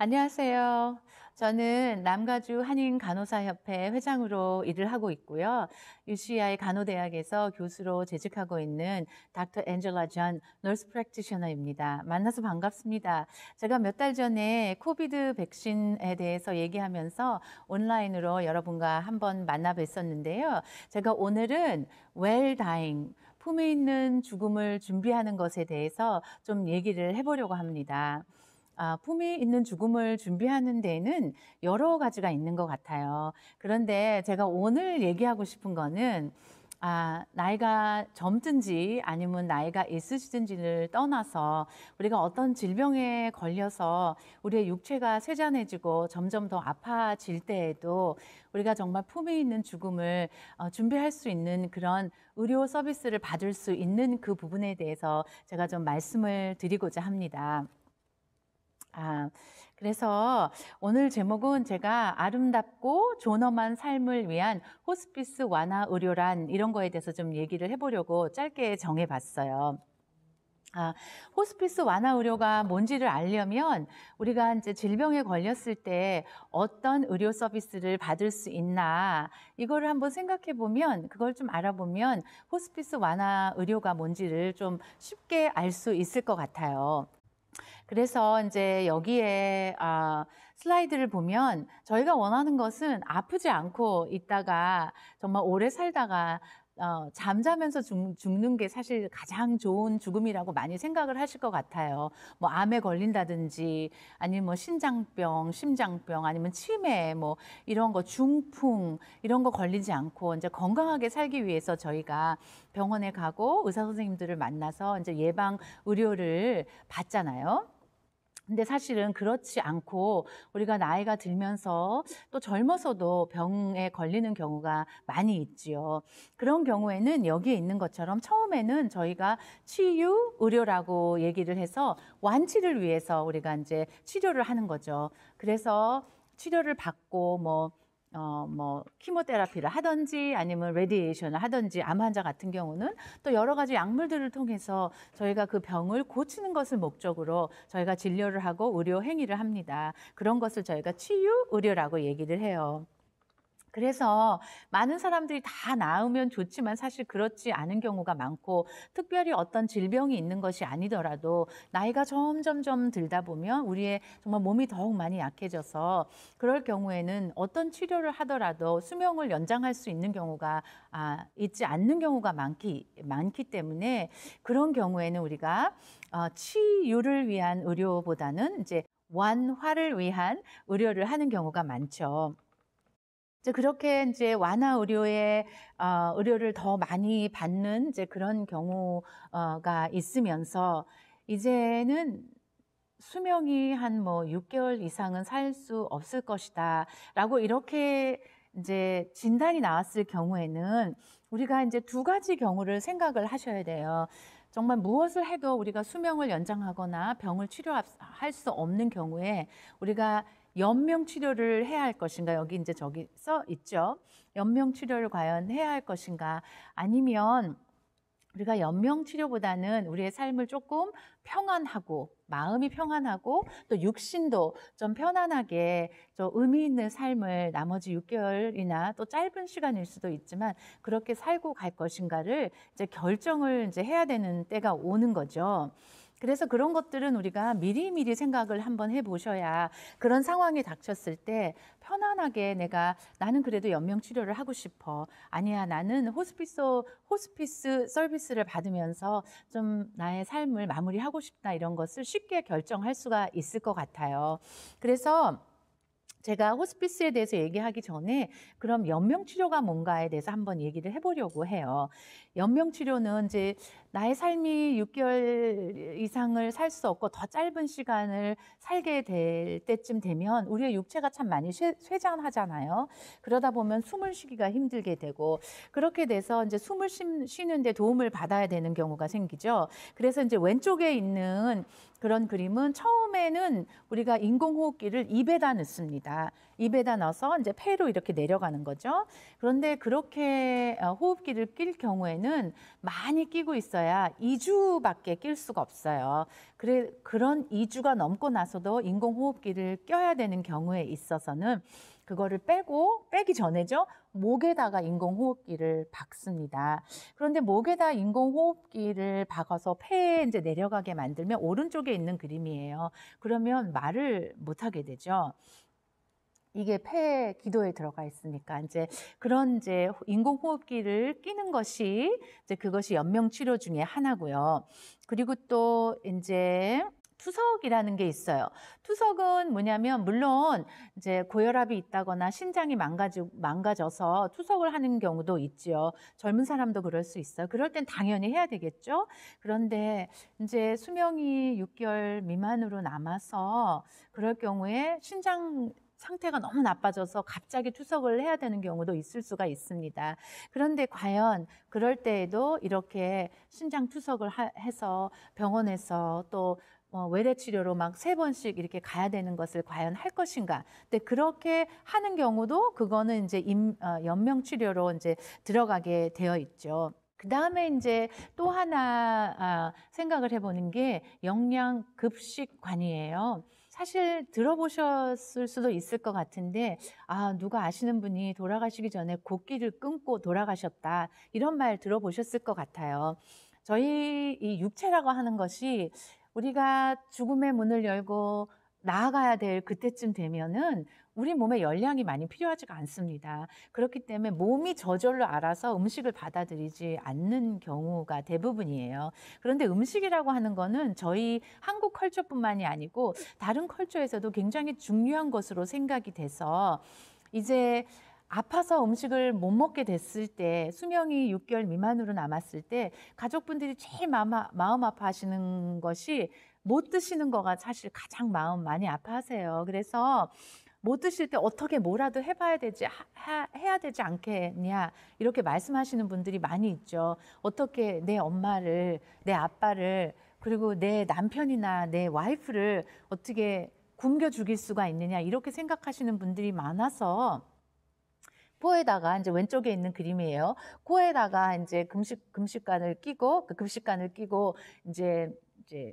안녕하세요. 저는 남가주 한인간호사협회 회장으로 일을 하고 있고요. UCI 간호대학에서 교수로 재직하고 있는 닥터 엔젤라 존 너스 프랙티셔너입니다. 만나서 반갑습니다. 제가 몇 달 전에 코비드 백신에 대해서 얘기하면서 온라인으로 여러분과 한번 만나 뵀었는데요. 제가 오늘은 well dying, 품에 있는 죽음을 준비하는 것에 대해서 좀 얘기를 해보려고 합니다. 품이 있는 죽음을 준비하는 데에는 여러 가지가 있는 것 같아요. 그런데 제가 오늘 얘기하고 싶은 거는 나이가 젊든지 아니면 나이가 있으시든지를 떠나서 우리가 어떤 질병에 걸려서 우리의 육체가 쇠잔해지고 점점 더 아파질 때에도 우리가 정말 품에 있는 죽음을 준비할 수 있는 그런 의료 서비스를 받을 수 있는 그 부분에 대해서 제가 좀 말씀을 드리고자 합니다. 그래서 오늘 제목은 제가 아름답고 존엄한 삶을 위한 호스피스 완화 의료란 이런 거에 대해서 좀 얘기를 해보려고 짧게 정해봤어요. 호스피스 완화 의료가 뭔지를 알려면 우리가 이제 질병에 걸렸을 때 어떤 의료 서비스를 받을 수 있나 이거를 한번 생각해 보면 그걸 좀 알아보면 호스피스 완화 의료가 뭔지를 좀 쉽게 알 수 있을 것 같아요. 그래서 이제 여기에 슬라이드를 보면 저희가 원하는 것은 아프지 않고 있다가 정말 오래 살다가 잠자면서 죽는 게 사실 가장 좋은 죽음이라고 많이 생각을 하실 것 같아요. 뭐 암에 걸린다든지 아니면 뭐 신장병, 심장병 아니면 치매 뭐 이런 거 중풍 이런 거 걸리지 않고 이제 건강하게 살기 위해서 저희가 병원에 가고 의사 선생님들을 만나서 이제 예방 의료를 받잖아요. 근데 사실은 그렇지 않고 우리가 나이가 들면서 또 젊어서도 병에 걸리는 경우가 많이 있지요. 그런 경우에는 여기에 있는 것처럼 처음에는 저희가 치유 의료라고 얘기를 해서 완치를 위해서 우리가 이제 치료를 하는 거죠. 그래서 치료를 받고 뭐 키모테라피를 하든지 아니면 레디에이션을 하든지 암 환자 같은 경우는 또 여러 가지 약물들을 통해서 저희가 그 병을 고치는 것을 목적으로 저희가 진료를 하고 의료 행위를 합니다. 그런 것을 저희가 치유 의료라고 얘기를 해요. 그래서 많은 사람들이 다 나으면 좋지만 사실 그렇지 않은 경우가 많고 특별히 어떤 질병이 있는 것이 아니더라도 나이가 점점 들다 보면 우리의 정말 몸이 더욱 많이 약해져서 그럴 경우에는 어떤 치료를 하더라도 수명을 연장할 수 있는 경우가 있지 않는 경우가 많기 때문에 그런 경우에는 우리가 치유를 위한 의료보다는 이제 완화를 위한 의료를 하는 경우가 많죠. 이제 그렇게 이제 완화 의료를 더 많이 받는 이제 그런 경우가 있으면서 이제는 수명이 한 6개월 이상은 살 수 없을 것이다라고 이렇게 이제 진단이 나왔을 경우에는 우리가 이제 두 가지 경우를 생각을 하셔야 돼요. 정말 무엇을 해도 우리가 수명을 연장하거나 병을 치료할 수 없는 경우에 우리가 연명 치료를 해야 할 것인가? 여기 이제 저기 써 있죠. 연명 치료를 과연 해야 할 것인가? 아니면 우리가 연명 치료보다는 우리의 삶을 조금 평안하고 마음이 평안하고 또 육신도 좀 편안하게 좀 의미 있는 삶을 나머지 6개월이나 또 짧은 시간일 수도 있지만 그렇게 살고 갈 것인가를 이제 결정을 이제 해야 되는 때가 오는 거죠. 그래서 그런 것들은 우리가 미리미리 생각을 한번 해보셔야 그런 상황이 닥쳤을 때 편안하게 나는 그래도 연명 치료를 하고 싶어. 아니야, 나는 호스피스 서비스를 받으면서 좀 나의 삶을 마무리하고 싶다. 이런 것을 쉽게 결정할 수가 있을 것 같아요. 그래서 제가 호스피스에 대해서 얘기하기 전에 그럼 연명치료가 뭔가에 대해서 한번 얘기를 해보려고 해요. 연명치료는 이제 나의 삶이 6개월 이상을 살 수 없고 더 짧은 시간을 살게 될 때쯤 되면 우리의 육체가 참 많이 쇠잔하잖아요. 그러다 보면 숨을 쉬기가 힘들게 되고 그렇게 돼서 이제 숨을 쉬는데 도움을 받아야 되는 경우가 생기죠. 그래서 이제 왼쪽에 있는 그런 그림은 처음에는 우리가 인공호흡기를 입에다 넣습니다. 입에다 넣어서 이제 폐로 이렇게 내려가는 거죠. 그런데 그렇게 호흡기를 낄 경우에는 많이 끼고 있어야 2주밖에 낄 수가 없어요. 그런 2주가 넘고 나서도 인공호흡기를 껴야 되는 경우에 있어서는 그거를 빼기 전에죠. 목에다가 인공호흡기를 박습니다. 그런데 목에다 인공호흡기를 박아서 폐에 이제 내려가게 만들면 오른쪽에 있는 그림이에요. 그러면 말을 못하게 되죠. 이게 폐 기도에 들어가 있으니까 그런 인공호흡기를 끼는 것이 그것이 연명 치료 중에 하나고요. 그리고 또 투석이라는 게 있어요. 투석은 뭐냐면 물론 고혈압이 있다거나 신장이 망가져서 투석을 하는 경우도 있죠. 젊은 사람도 그럴 수 있어요. 그럴 땐 당연히 해야 되겠죠. 그런데 수명이 6개월 미만으로 남아서 그럴 경우에 신장 상태가 너무 나빠져서 갑자기 투석을 해야 되는 경우도 있을 수가 있습니다. 그런데 과연 그럴 때에도 이렇게 신장 투석을 해서 병원에서 또 외래 치료로 막 3번씩 이렇게 가야 되는 것을 과연 할 것인가? 근데 그렇게 하는 경우도 그거는 연명 치료로 들어가게 되어 있죠. 그 다음에 또 하나 생각을 해보는 게 영양급식관이에요. 사실 들어보셨을 수도 있을 것 같은데 누가 아시는 분이 돌아가시기 전에 곡기를 끊고 돌아가셨다 이런 말 들어보셨을 것 같아요. 저희 이 육체라고 하는 것이 우리가 죽음의 문을 열고 나아가야 될 그때쯤 되면은 우리 몸에 열량이 많이 필요하지가 않습니다. 그렇기 때문에 몸이 저절로 알아서 음식을 받아들이지 않는 경우가 대부분이에요. 그런데 음식이라고 하는 거는 저희 한국 컬처뿐만이 아니고 다른 컬처에서도 굉장히 중요한 것으로 생각이 돼서 이제 아파서 음식을 못 먹게 됐을 때 수명이 6개월 미만으로 남았을 때 가족분들이 제일 마음 아파하시는 것이 못 드시는 거가 사실 가장 마음 많이 아파하세요. 그래서 못 드실 때 어떻게 뭐라도 해봐야 되지, 해야 되지 않겠냐 이렇게 말씀하시는 분들이 많이 있죠. 어떻게 내 엄마를, 내 아빠를, 그리고 내 남편이나 내 와이프를 어떻게 굶겨 죽일 수가 있느냐 이렇게 생각하시는 분들이 많아서 코에다가 왼쪽에 있는 그림이에요. 코에다가 금식관을 끼고 그 금식관을 끼고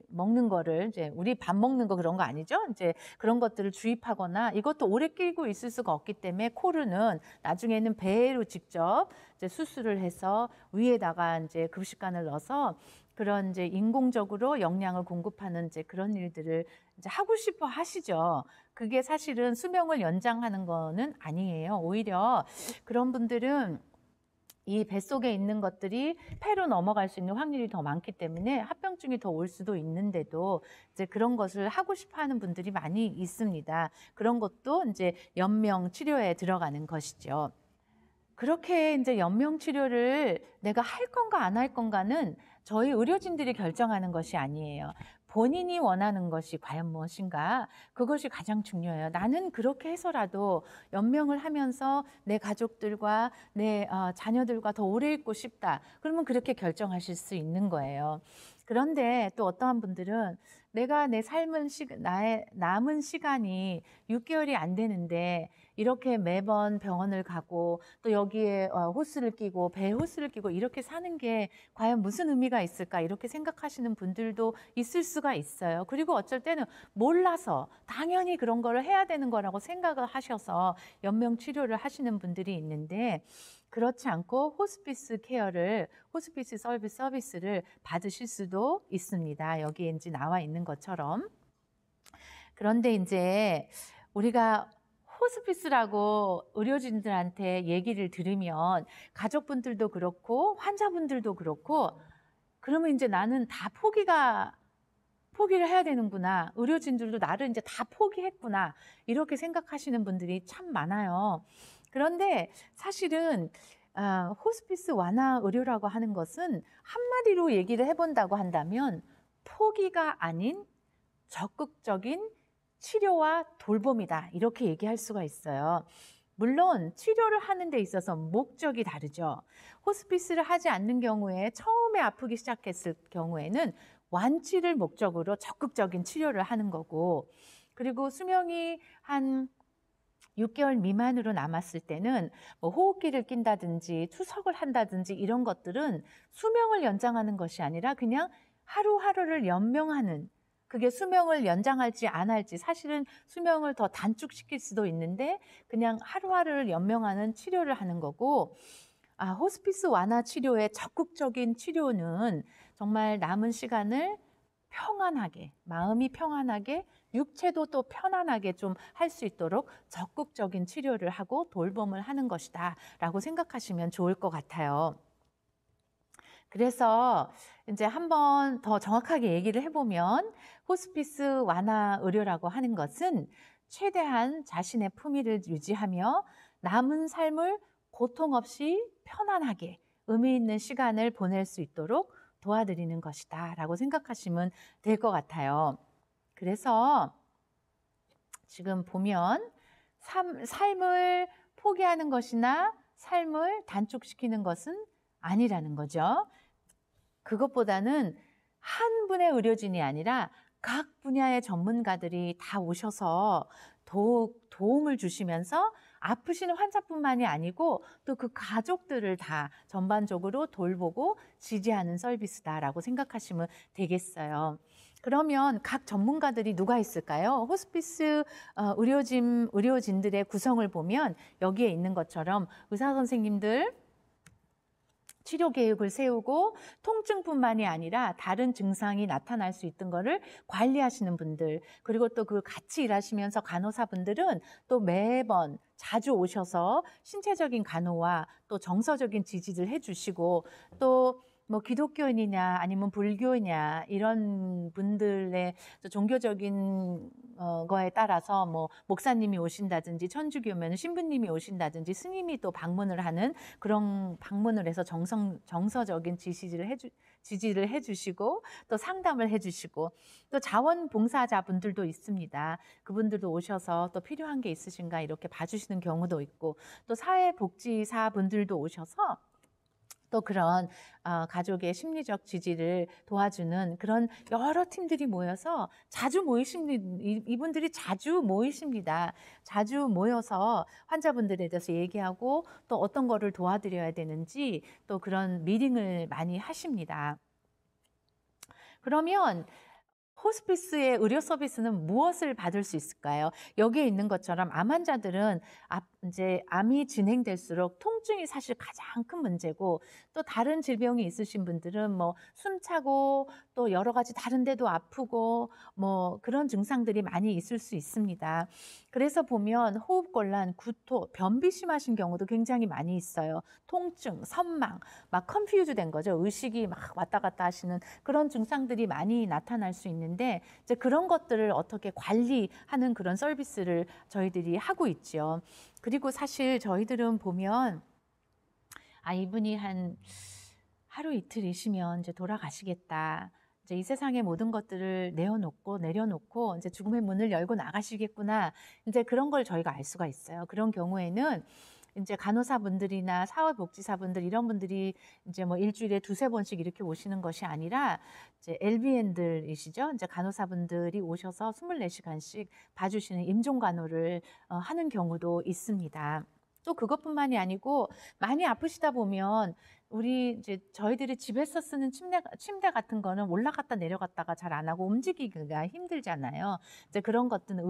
먹는 거를 우리 밥 먹는 거 그런 거 아니죠? 그런 것들을 주입하거나 이것도 오래 끼고 있을 수가 없기 때문에 코르는 나중에는 배로 직접 수술을 해서 위에다가 급식관을 넣어서 그런 인공적으로 영양을 공급하는 그런 일들을 하고 싶어 하시죠. 그게 사실은 수명을 연장하는 거는 아니에요. 오히려 그런 분들은 이 뱃속에 있는 것들이 폐로 넘어갈 수 있는 확률이 더 많기 때문에 합병증이 더 올 수도 있는데도 그런 것을 하고 싶어 하는 분들이 많이 있습니다. 그런 것도 연명 치료에 들어가는 것이죠. 그렇게 연명 치료를 내가 할 건가 안 할 건가는 저희 의료진들이 결정하는 것이 아니에요. 본인이 원하는 것이 과연 무엇인가? 그것이 가장 중요해요. 나는 그렇게 해서라도 연명을 하면서 내 가족들과 내 자녀들과 더 오래 있고 싶다. 그러면 그렇게 결정하실 수 있는 거예요. 그런데 또 어떠한 분들은 내가 내 나의 남은 시간이 6개월이 안 되는데 이렇게 매번 병원을 가고 또 여기에 호스를 끼고 배에 호스를 끼고 이렇게 사는 게 과연 무슨 의미가 있을까 이렇게 생각하시는 분들도 있을 수가 있어요. 그리고 어쩔 때는 몰라서 당연히 그런 거를 해야 되는 거라고 생각을 하셔서 연명 치료를 하시는 분들이 있는데 그렇지 않고 호스피스 서비스를 받으실 수도 있습니다. 여기에 나와 있는 것처럼. 그런데 우리가 호스피스라고 의료진들한테 얘기를 들으면 가족분들도 그렇고 환자분들도 그렇고 그러면 나는 다 포기를 해야 되는구나. 의료진들도 나를 다 포기했구나. 이렇게 생각하시는 분들이 참 많아요. 그런데 사실은 호스피스 완화 의료라고 하는 것은 한마디로 얘기를 해본다고 한다면 포기가 아닌 적극적인 치료와 돌봄이다. 이렇게 얘기할 수가 있어요. 물론 치료를 하는 데 있어서 목적이 다르죠. 호스피스를 하지 않는 경우에 처음에 아프기 시작했을 경우에는 완치를 목적으로 적극적인 치료를 하는 거고 그리고 수명이 한 6개월 미만으로 남았을 때는 뭐 호흡기를 낀다든지 투석을 한다든지 이런 것들은 수명을 연장하는 것이 아니라 그냥 하루하루를 연명하는, 그게 수명을 연장할지 안 할지, 사실은 수명을 더 단축시킬 수도 있는데 그냥 하루하루를 연명하는 치료를 하는 거고, 호스피스 완화 치료의 적극적인 치료는 정말 남은 시간을 평안하게, 마음이 평안하게, 육체도 또 편안하게 좀 할 수 있도록 적극적인 치료를 하고 돌봄을 하는 것이다 라고 생각하시면 좋을 것 같아요. 그래서 이제 한번 더 정확하게 얘기를 해보면, 호스피스 완화 의료라고 하는 것은 최대한 자신의 품위를 유지하며 남은 삶을 고통 없이 편안하게 의미 있는 시간을 보낼 수 있도록 도와드리는 것이다 라고 생각하시면 될 것 같아요. 그래서 지금 보면 삶을 포기하는 것이나 삶을 단축시키는 것은 아니라는 거죠. 그것보다는 한 분의 의료진이 아니라 각 분야의 전문가들이 다 오셔서 도움을 주시면서 아프신 환자뿐만이 아니고 또 그 가족들을 다 전반적으로 돌보고 지지하는 서비스다라고 생각하시면 되겠어요. 그러면 각 전문가들이 누가 있을까요? 호스피스 의료진들의 구성을 보면 여기에 있는 것처럼 의사 선생님들, 치료 계획을 세우고 통증뿐만이 아니라 다른 증상이 나타날 수 있던 거를 관리하시는 분들, 그리고 또 그 같이 일하시면서 간호사분들은 또 매번 자주 오셔서 신체적인 간호와 또 정서적인 지지를 해주시고, 또 뭐 기독교인이냐 아니면 불교이냐 이런 분들의 종교적인 거에 따라서 뭐 목사님이 오신다든지 천주교면 신부님이 오신다든지 스님이 또 방문을 하는, 그런 방문을 해서 정서적인 지지를 해주시고 또 상담을 해주시고, 또 자원봉사자분들도 있습니다. 그분들도 오셔서 또 필요한 게 있으신가 이렇게 봐주시는 경우도 있고, 또 사회복지사분들도 오셔서 또 그런 가족의 심리적 지지를 도와주는 그런 여러 팀들이 모여서 자주 이분들이 자주 모이십니다. 자주 모여서 환자분들에 대해서 얘기하고 또 어떤 거를 도와드려야 되는지 또 그런 미팅을 많이 하십니다. 그러면 호스피스의 의료 서비스는 무엇을 받을 수 있을까요? 여기에 있는 것처럼 암 환자들은 이제 암이 진행될수록 통증이 사실 가장 큰 문제고, 또 다른 질병이 있으신 분들은 뭐 숨차고 또 여러 가지 다른 데도 아프고 뭐 그런 증상들이 많이 있을 수 있습니다. 그래서 보면 호흡곤란, 구토, 변비 심하신 경우도 굉장히 많이 있어요. 통증, 선망, 막 컨퓨즈 된 거죠. 의식이 막 왔다 갔다 하시는 그런 증상들이 많이 나타날 수 있는데, 이제 그런 것들을 어떻게 관리하는 그런 서비스를 저희들이 하고 있죠. 그리고 사실 저희들은 보면 이분이 한 하루 이틀이시면 이제 돌아가시겠다. 이제 이 세상의 모든 것들을 내려놓고 이제 죽음의 문을 열고 나가시겠구나. 이제 그런 걸 저희가 알 수가 있어요. 그런 경우에는 이제 간호사분들이나 사회복지사분들 이런 분들이 이제 뭐 일주일에 두세 번씩 이렇게 오시는 것이 아니라 이제 LVN들이시죠. 이제 간호사분들이 오셔서 24시간씩 봐주시는 임종간호를 하는 경우도 있습니다. 또 그것뿐만이 아니고 많이 아프시다 보면 저희들이 집에서 쓰는 침대 같은 거는 올라갔다 내려갔다가 잘 안 하고 움직이기가 힘들잖아요. 이제 그런 것들은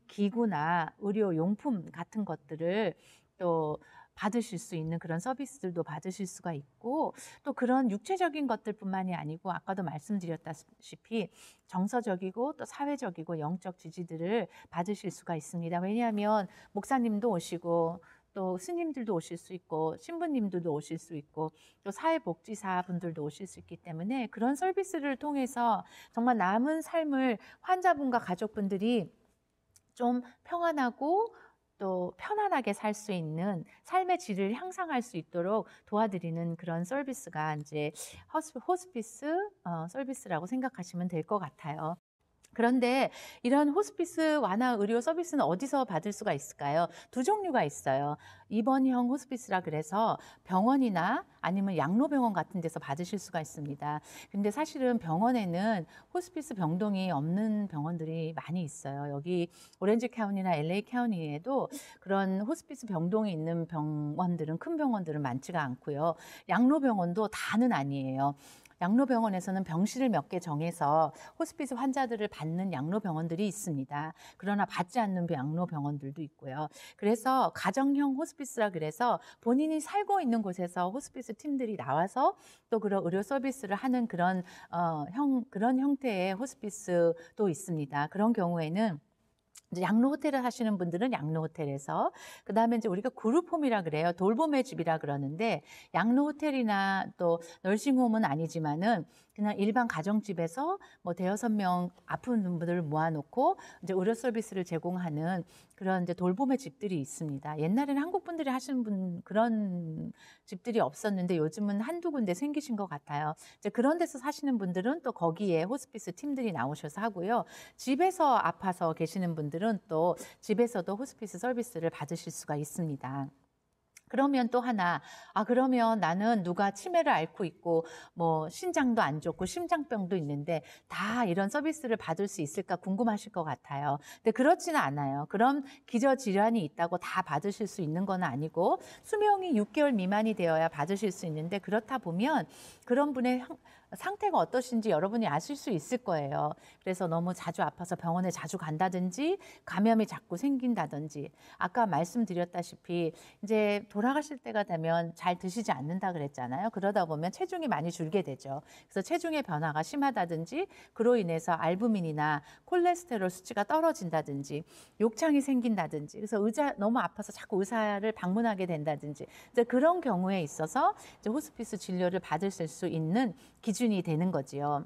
기구나 의료 용품 같은 것들을 또 받으실 수 있는 그런 서비스들도 받으실 수가 있고, 또 그런 육체적인 것들뿐만이 아니고 아까도 말씀드렸다시피 정서적이고 또 사회적이고 영적 지지들을 받으실 수가 있습니다. 왜냐하면 목사님도 오시고 또 스님들도 오실 수 있고 신부님들도 오실 수 있고 또 사회복지사분들도 오실 수 있기 때문에, 그런 서비스를 통해서 정말 남은 삶을 환자분과 가족분들이 좀 평안하고 또 편안하게 살 수 있는 삶의 질을 향상할 수 있도록 도와드리는 그런 서비스가 이제 호스피스 서비스라고 생각하시면 될 것 같아요. 그런데 이런 호스피스 완화 의료 서비스는 어디서 받을 수가 있을까요? 두 종류가 있어요. 입원형 호스피스라 그래서 병원이나 아니면 양로병원 같은 데서 받으실 수가 있습니다. 근데 사실은 병원에는 호스피스 병동이 없는 병원들이 많이 있어요. 여기 오렌지 카운티나 LA 카운티에도 그런 호스피스 병동이 있는 병원들은, 큰 병원들은 많지가 않고요. 양로병원도 다는 아니에요. 양로병원에서는 병실을 몇 개 정해서 호스피스 환자들을 받는 양로병원들이 있습니다. 그러나 받지 않는 양로병원들도 있고요. 그래서 가정형 호스피스라 그래서 본인이 살고 있는 곳에서 호스피스 팀들이 나와서 또 그런 의료 서비스를 하는 그런 형태의 호스피스도 있습니다. 그런 경우에는 이제 양로 호텔을 하시는 분들은 양로 호텔에서, 그다음에 이제 우리가 그룹홈이라 그래요. 돌봄의 집이라 그러는데, 양로 호텔이나 또 널싱홈은 아니지만은 그냥 일반 가정집에서 뭐 대여섯 명 아픈 분들을 모아놓고 이제 의료 서비스를 제공하는 그런 이제 돌봄의 집들이 있습니다. 옛날에는 한국 분들이 하시는 그런 집들이 없었는데 요즘은 한두 군데 생기신 것 같아요. 이제 그런 데서 사시는 분들은 또 거기에 호스피스 팀들이 나오셔서 하고요. 집에서 아파서 계시는 분들은 또 집에서도 호스피스 서비스를 받으실 수가 있습니다. 그러면 또 하나, 그러면 나는 누가 치매를 앓고 있고, 뭐, 신장도 안 좋고, 심장병도 있는데, 다 이런 서비스를 받을 수 있을까 궁금하실 것 같아요. 근데 그렇지는 않아요. 그런 기저질환이 있다고 다 받으실 수 있는 건 아니고, 수명이 6개월 미만이 되어야 받으실 수 있는데, 그렇다 보면 그런 분의 상태가 어떠신지 여러분이 아실 수 있을 거예요. 그래서 너무 자주 아파서 병원에 자주 간다든지, 감염이 자꾸 생긴다든지, 아까 말씀드렸다시피 이제 돌아가실 때가 되면 잘 드시지 않는다 그랬잖아요. 그러다 보면 체중이 많이 줄게 되죠. 그래서 체중의 변화가 심하다든지, 그로 인해서 알부민이나 콜레스테롤 수치가 떨어진다든지, 욕창이 생긴다든지, 그래서 너무 아파서 자꾸 의사를 방문하게 된다든지, 이제 그런 경우에 있어서 이제 호스피스 진료를 받으실 수 있는 기준이 되는 거지요.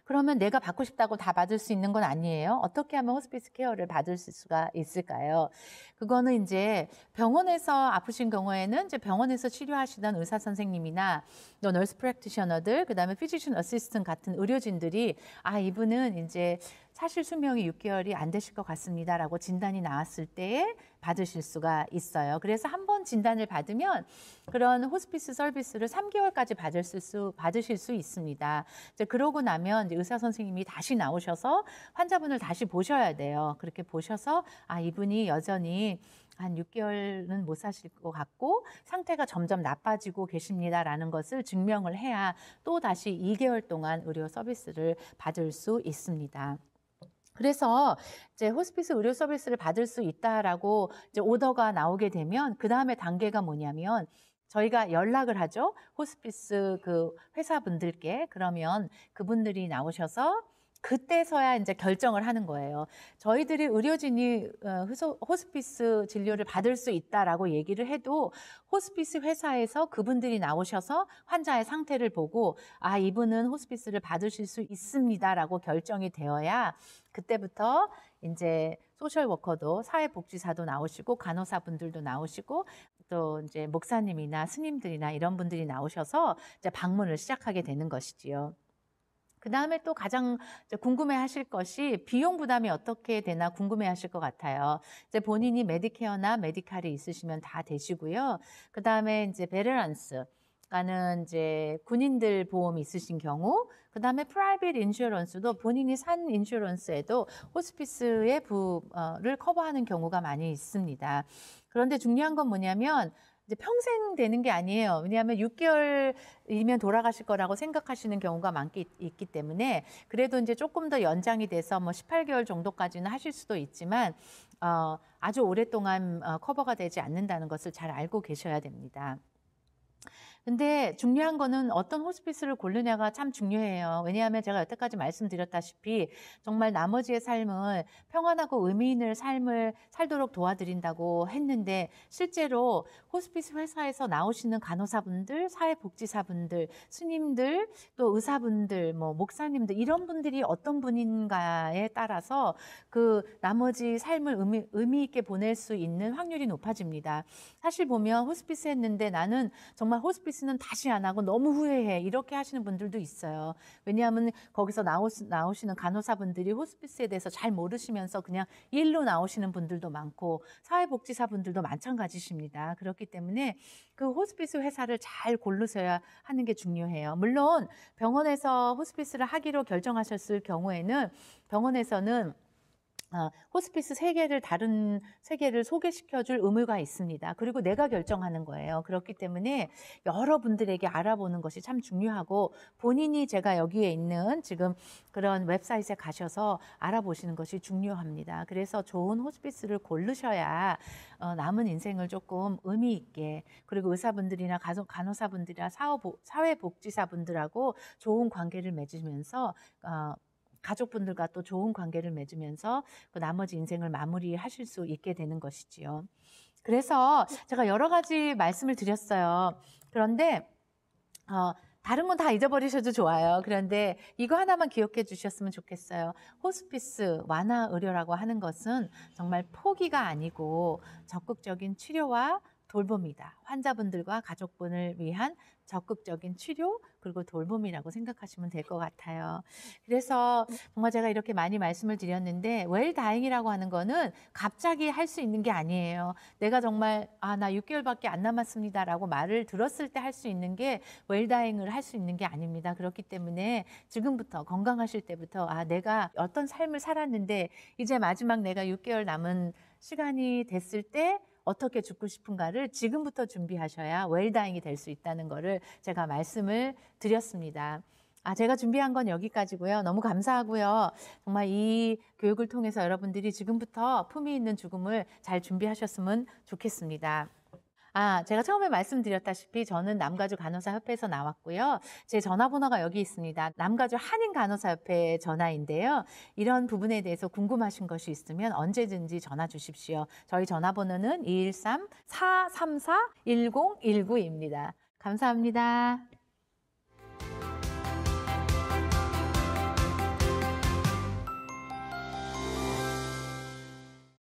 그러면 내가 받고 싶다고 다 받을 수 있는 건 아니에요. 어떻게 하면 호스피스 케어를 받을 수가 있을까요? 그거는 이제 병원에서 아프신 경우에는 이제 병원에서 치료하시던 의사 선생님이나 또 널스 프랙티셔너들, 그다음에 피지션 어시스턴트 같은 의료진들이 이분은 이제 사실 수명이 6개월이 안 되실 것 같습니다라고 진단이 나왔을 때에 받으실 수가 있어요. 그래서 한 번 진단을 받으면 그런 호스피스 서비스를 3개월까지 받으실 수 있습니다. 이제 그러고 나면 이제 의사 선생님이 다시 나오셔서 환자분을 다시 보셔야 돼요. 그렇게 보셔서 이분이 여전히 한 6개월은 못 사실 것 같고 상태가 점점 나빠지고 계십니다라는 것을 증명을 해야 또 다시 2개월 동안 의료 서비스를 받을 수 있습니다. 그래서 이제 호스피스 의료 서비스를 받을 수 있다라고 이제 오더가 나오게 되면 그 다음에 단계가 뭐냐면 저희가 연락을 하죠. 호스피스 그 회사분들께. 그러면 그분들이 나오셔서 그때서야 이제 결정을 하는 거예요. 저희들이 의료진이 호스피스 진료를 받을 수 있다라고 얘기를 해도 호스피스 회사에서 그분들이 나오셔서 환자의 상태를 보고 이분은 호스피스를 받으실 수 있습니다라고 결정이 되어야 그때부터 이제 소셜 워커도 사회복지사도 나오시고 간호사분들도 나오시고 또 이제 목사님이나 스님들이나 이런 분들이 나오셔서 이제 방문을 시작하게 되는 것이지요. 그 다음에 또 가장 궁금해 하실 것이 비용 부담이 어떻게 되나 궁금해 하실 것 같아요. 이제 본인이 메디케어나 메디칼이 있으시면 다 되시고요. 그 다음에 이제 베테랑스, 가는 이제 군인들 보험이 있으신 경우, 그 다음에 프라이빗 인슈런스도 본인이 산 인슈런스에도 호스피스의 부를 커버하는 경우가 많이 있습니다. 그런데 중요한 건 뭐냐면 이제 평생 되는 게 아니에요. 왜냐하면 6개월이면 돌아가실 거라고 생각하시는 경우가 있기 때문에 그래도 이제 조금 더 연장이 돼서 뭐 18개월 정도까지는 하실 수도 있지만 아주 오랫동안 커버가 되지 않는다는 것을 잘 알고 계셔야 됩니다. 근데 중요한 거는 어떤 호스피스를 고르냐가 참 중요해요. 왜냐하면 제가 여태까지 말씀드렸다시피 정말 나머지의 삶을 평안하고 의미 있는 삶을 살도록 도와드린다고 했는데 실제로 호스피스 회사에서 나오시는 간호사분들, 사회복지사분들, 스님들, 또 의사분들, 뭐 목사님들 이런 분들이 어떤 분인가에 따라서 그 나머지 삶을 의미 있게 보낼 수 있는 확률이 높아집니다. 사실 보면 호스피스 했는데 나는 정말 호스피스 호스피스는 다시 안 하고 너무 후회해. 이렇게 하시는 분들도 있어요. 왜냐하면 거기서 나오시는 간호사분들이 호스피스에 대해서 잘 모르시면서 그냥 일로 나오시는 분들도 많고 사회복지사분들도 마찬가지십니다. 그렇기 때문에 그 호스피스 회사를 잘 고르셔야 하는 게 중요해요. 물론 병원에서 호스피스를 하기로 결정하셨을 경우에는 병원에서는 호스피스 다른 세 개를 소개시켜 줄 의무가 있습니다. 그리고 내가 결정하는 거예요. 그렇기 때문에 여러분들에게 알아보는 것이 참 중요하고 본인이 제가 여기에 있는 지금 그런 웹사이트에 가셔서 알아보시는 것이 중요합니다. 그래서 좋은 호스피스를 고르셔야 남은 인생을 조금 의미 있게, 그리고 의사분들이나 간호사분들이나 사회복지사분들하고 좋은 관계를 맺으면서 가족분들과 또 좋은 관계를 맺으면서 그 나머지 인생을 마무리하실 수 있게 되는 것이지요. 그래서 제가 여러 가지 말씀을 드렸어요. 그런데 다른 건 다 잊어버리셔도 좋아요. 그런데 이거 하나만 기억해 주셨으면 좋겠어요. 호스피스 완화 의료라고 하는 것은 정말 포기가 아니고 적극적인 치료와 돌봄이다. 환자분들과 가족분을 위한 적극적인 치료 그리고 돌봄이라고 생각하시면 될 것 같아요. 그래서 정말 제가 이렇게 많이 말씀을 드렸는데 웰다잉이라고 하는 거는 갑자기 할 수 있는 게 아니에요. 내가 정말 나 6개월밖에 안 남았습니다라고 말을 들었을 때 할 수 있는 게 웰다잉을 할 수 있는 게 아닙니다. 그렇기 때문에 지금부터 건강하실 때부터 내가 어떤 삶을 살았는데 이제 마지막 내가 6개월 남은 시간이 됐을 때 어떻게 죽고 싶은가를 지금부터 준비하셔야 웰다잉이 될 수 있다는 거를 제가 말씀을 드렸습니다. 제가 준비한 건 여기까지고요. 너무 감사하고요. 정말 이 교육을 통해서 여러분들이 지금부터 품위 있는 죽음을 잘 준비하셨으면 좋겠습니다. 제가 처음에 말씀드렸다시피 저는 남가주 간호사협회에서 나왔고요. 제 전화번호가 여기 있습니다. 남가주 한인간호사협회 전화인데요. 이런 부분에 대해서 궁금하신 것이 있으면 언제든지 전화 주십시오. 저희 전화번호는 213-434-1019입니다. 감사합니다.